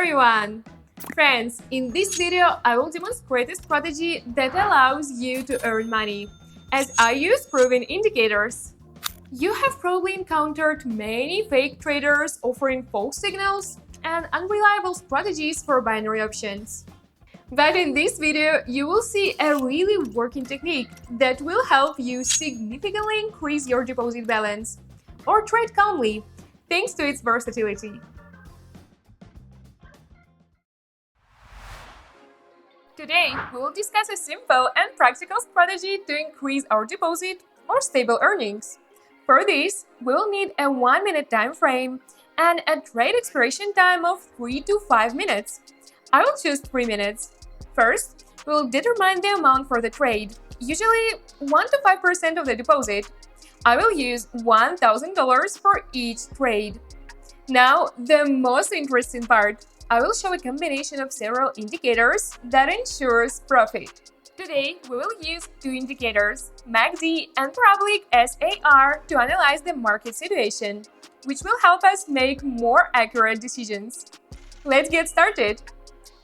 everyone! Friends, in this video I will demonstrate a strategy that allows you to earn money, as I use proven indicators. You have probably encountered many fake traders offering false signals and unreliable strategies for binary options. But in this video, you will see a really working technique that will help you significantly increase your deposit balance or trade calmly, thanks to its versatility. Today, we will discuss a simple and practical strategy to increase our deposit or stable earnings. For this, we will need a 1-minute time frame and a trade expiration time of 3 to 5 minutes. I will choose 3 minutes. First, we will determine the amount for the trade, usually 1 to 5% of the deposit. I will use $1,000 for each trade. Now, the most interesting part. I will show a combination of several indicators that ensures profit. Today, we will use two indicators, MACD and parabolic SAR, to analyze the market situation, which will help us make more accurate decisions. Let's get started.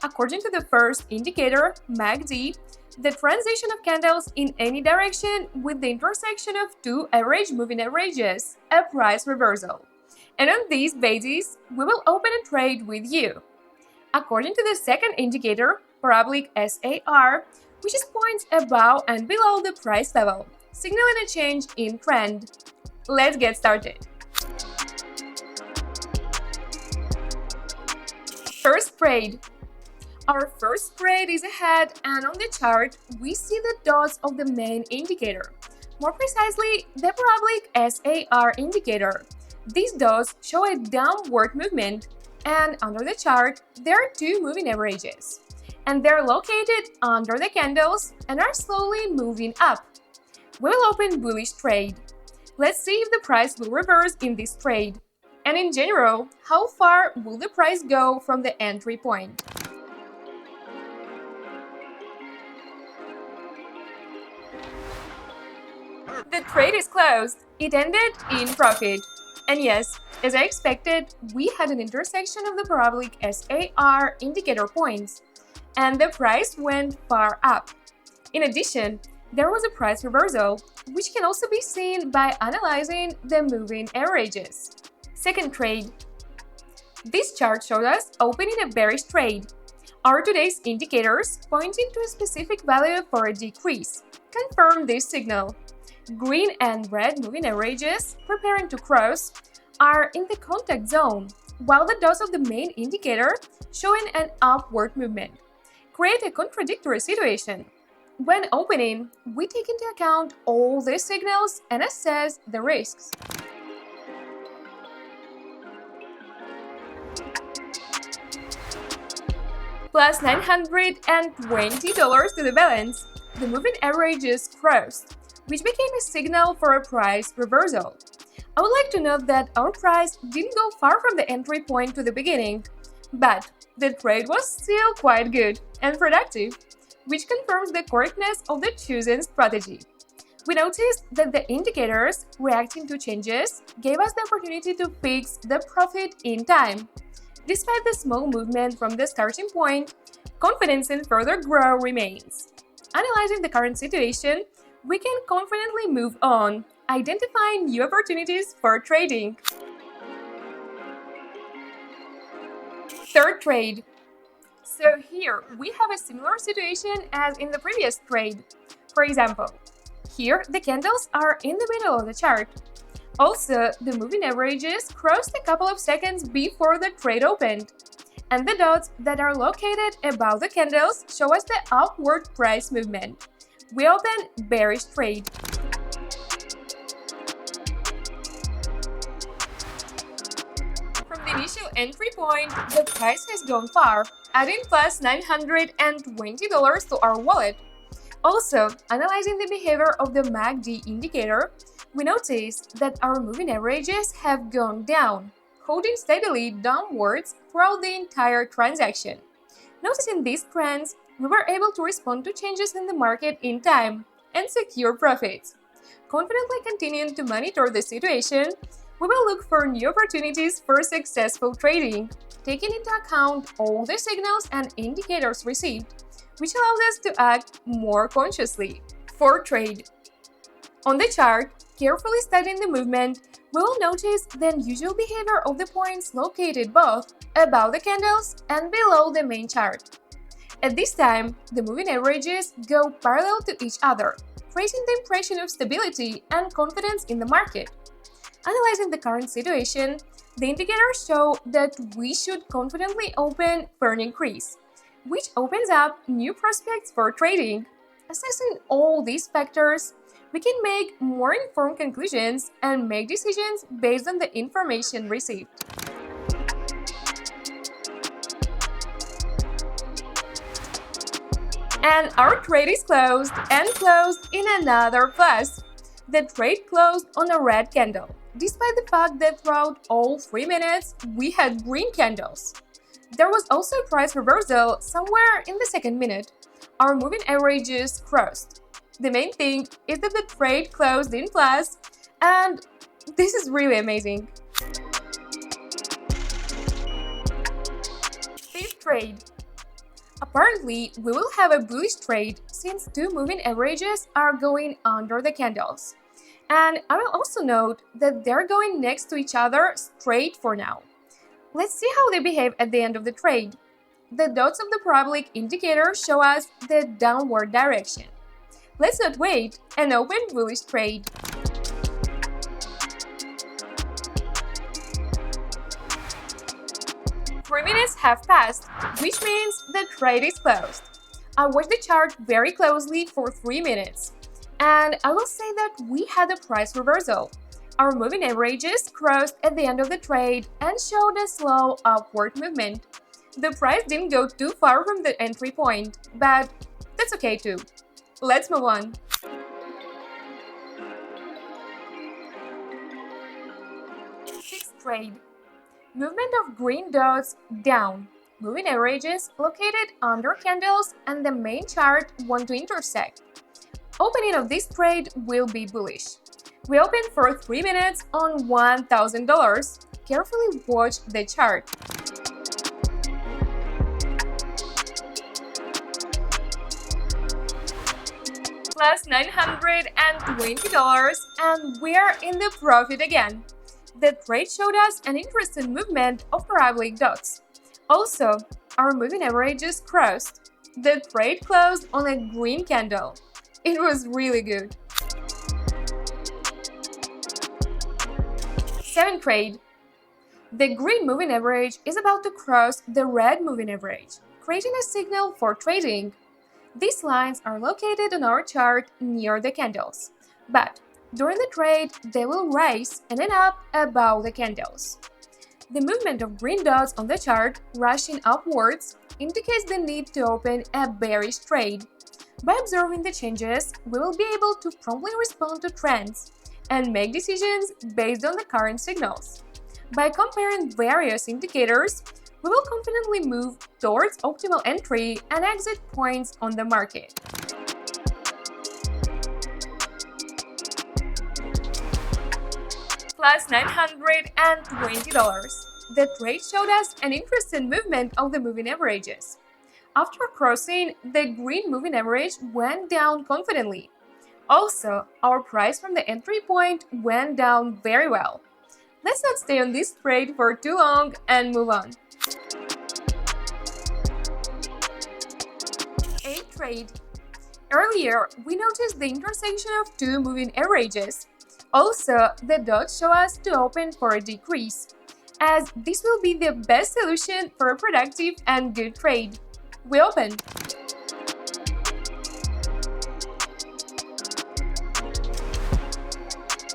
According to the first indicator, MACD, the transition of candles in any direction with the intersection of two average moving averages, a price reversal. And on this basis, we will open a trade with you. According to the second indicator, parabolic SAR, which is points above and below the price level, signaling a change in trend. Let's get started. First trade. Our first trade is ahead, and on the chart, we see the dots of the main indicator. More precisely, the parabolic SAR indicator. These dots show a downward movement, and under the chart, there are two moving averages. And they're located under the candles and are slowly moving up. We'll open bullish trade. Let's see if the price will reverse in this trade. And in general, how far will the price go from the entry point? The trade is closed. It ended in profit. And yes, as I expected, we had an intersection of the parabolic SAR indicator points, and the price went far up. In addition, there was a price reversal, which can also be seen by analyzing the moving averages. Second trade. This chart showed us opening a bearish trade. Our today's indicators, pointing to a specific value for a decrease, confirm this signal. Green and red moving averages, preparing to cross, are in the contact zone, while the dots of the main indicator, showing an upward movement, create a contradictory situation. When opening, we take into account all these signals and assess the risks. Plus $920 to the balance, the moving averages crossed, which became a signal for a price reversal. I would like to note that our price didn't go far from the entry point to the beginning, but the trade was still quite good and productive, which confirms the correctness of the chosen strategy. We noticed that the indicators, reacting to changes, gave us the opportunity to fix the profit in time. Despite the small movement from the starting point, confidence in further growth remains. Analyzing the current situation, we can confidently move on, identifying new opportunities for trading. Third trade. So here, we have a similar situation as in the previous trade. For example, here the candles are in the middle of the chart. Also, the moving averages crossed a couple of seconds before the trade opened. And the dots that are located above the candles show us the upward price movement. We open bearish trade. From the initial entry point, the price has gone far, adding plus $920 to our wallet. Also, analyzing the behavior of the MACD indicator, we notice that our moving averages have gone down, holding steadily downwards throughout the entire transaction. Noticing these trends, we were able to respond to changes in the market in time and secure profits. Confidently continuing to monitor the situation, we will look for new opportunities for successful trading. taking into account all the signals and indicators received, which allows us to act more consciously. For trade. On the chart, carefully studying the movement, we will notice the unusual behavior of the points located both above the candles and below the main chart. At this time, the moving averages go parallel to each other, creating the impression of stability and confidence in the market. Analyzing the current situation, the indicators show that we should confidently open for an increase, which opens up new prospects for trading. Assessing all these factors, we can make more informed conclusions and make decisions based on the information received. And our trade is closed and closed in another plus. The trade closed on a red candle, despite the fact that throughout all 3 minutes we had green candles. There was also a price reversal somewhere in the second minute. Our moving averages crossed. The main thing is that the trade closed in plus, and this is really amazing. Fifth trade. Apparently, we will have a bullish trade since two moving averages are going under the candles. And I will also note that they're going next to each other straight for now. Let's see how they behave at the end of the trade. The dots of the parabolic indicator show us the downward direction. Let's not wait and open bullish trade. Three minutes have passed, which means the trade is closed. I watched the chart very closely for 3 minutes, and I will say that we had a price reversal. Our moving averages crossed at the end of the trade and showed a slow upward movement. The price didn't go too far from the entry point, but that's okay too. Let's move on. Sixth trade. Movement of green dots down. Moving averages located under candles and the main chart want to intersect. Opening of this trade will be bullish. We open for 3 minutes on $1,000. Carefully watch the chart. Plus $920, and we're in the profit again. The trade showed us an interesting movement of parabolic dots. Also, our moving averages crossed. The trade closed on a green candle. It was really good. Seventh trade. The green moving average is about to cross the red moving average, creating a signal for trading. These lines are located on our chart near the candles, but during the trade, they will rise and end up above the candles. The movement of green dots on the chart rushing upwards indicates the need to open a bearish trade. By observing the changes, we will be able to promptly respond to trends and make decisions based on the current signals. By comparing various indicators, we will confidently move towards optimal entry and exit points on the market. Plus $920. The trade showed us an interesting movement of the moving averages. After crossing, the green moving average went down confidently. Also, our price from the entry point went down very well. Let's not stay on this trade for too long and move on. Eighth trade. Earlier, we noticed the intersection of two moving averages. Also, the dots show us to open for a decrease, as this will be the best solution for a productive and good trade. We open.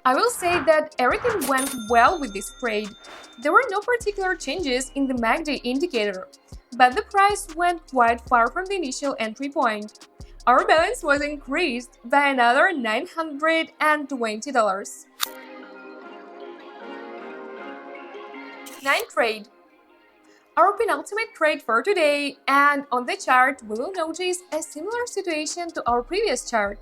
I will say that everything went well with this trade. There were no particular changes in the MACD indicator, but the price went quite far from the initial entry point. Our balance was increased by another $920. Ninth trade. Our penultimate trade for today, and on the chart we will notice a similar situation to our previous chart.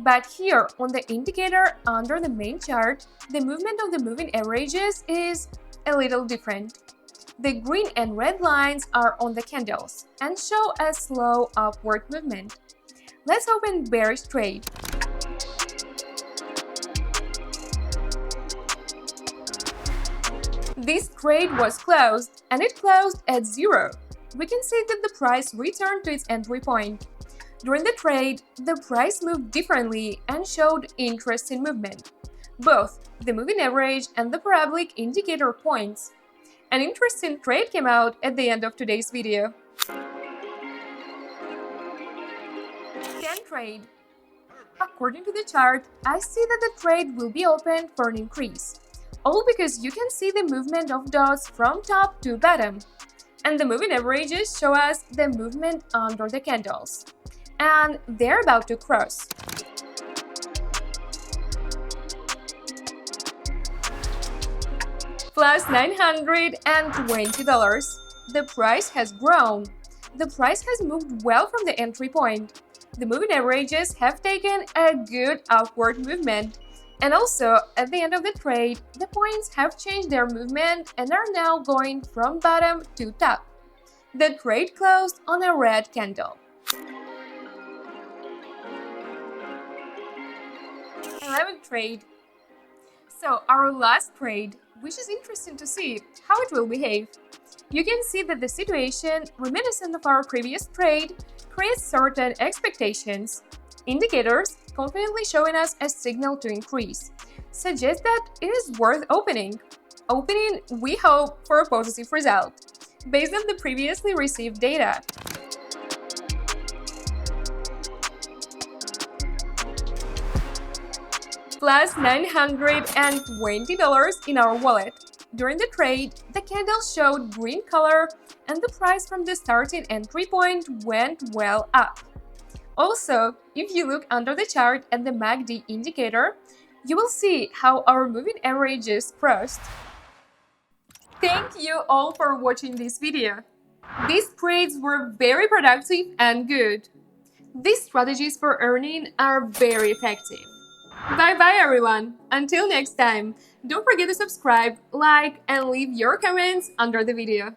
But here on the indicator under the main chart, the movement of the moving averages is a little different. The green and red lines are on the candles and show a slow upward movement. Let's open bearish trade. This trade was closed, and it closed at zero. We can see that the price returned to its entry point. During the trade, the price moved differently and showed interesting movement. Both the moving average and the parabolic indicator points. An interesting trade came out at the end of today's video. Scan trade. According to the chart, I see that the trade will be open for an increase. All because you can see the movement of dots from top to bottom. And the moving averages show us the movement under the candles. And they're about to cross. Plus $920. The price has grown. The price has moved well from the entry point. The moving averages have taken a good upward movement. And also, at the end of the trade, the points have changed their movement and are now going from bottom to top. The trade closed on a red candle. 11th trade. So, our last trade, which is interesting to see how it will behave. You can see that the situation, reminiscent of our previous trade, creates certain expectations. Indicators, confidently showing us a signal to increase, suggest that it is worth opening. Opening, we hope, for a positive result, based on the previously received data. Plus $920 in our wallet. During the trade, the candle showed green color and the price from the starting entry point went well up. Also, if you look under the chart at the MACD indicator, you will see how our moving averages crossed. Thank you all for watching this video. These trades were very productive and good. These strategies for earning are very effective. Bye-bye everyone! Until next time, don't forget to subscribe, like, and leave your comments under the video.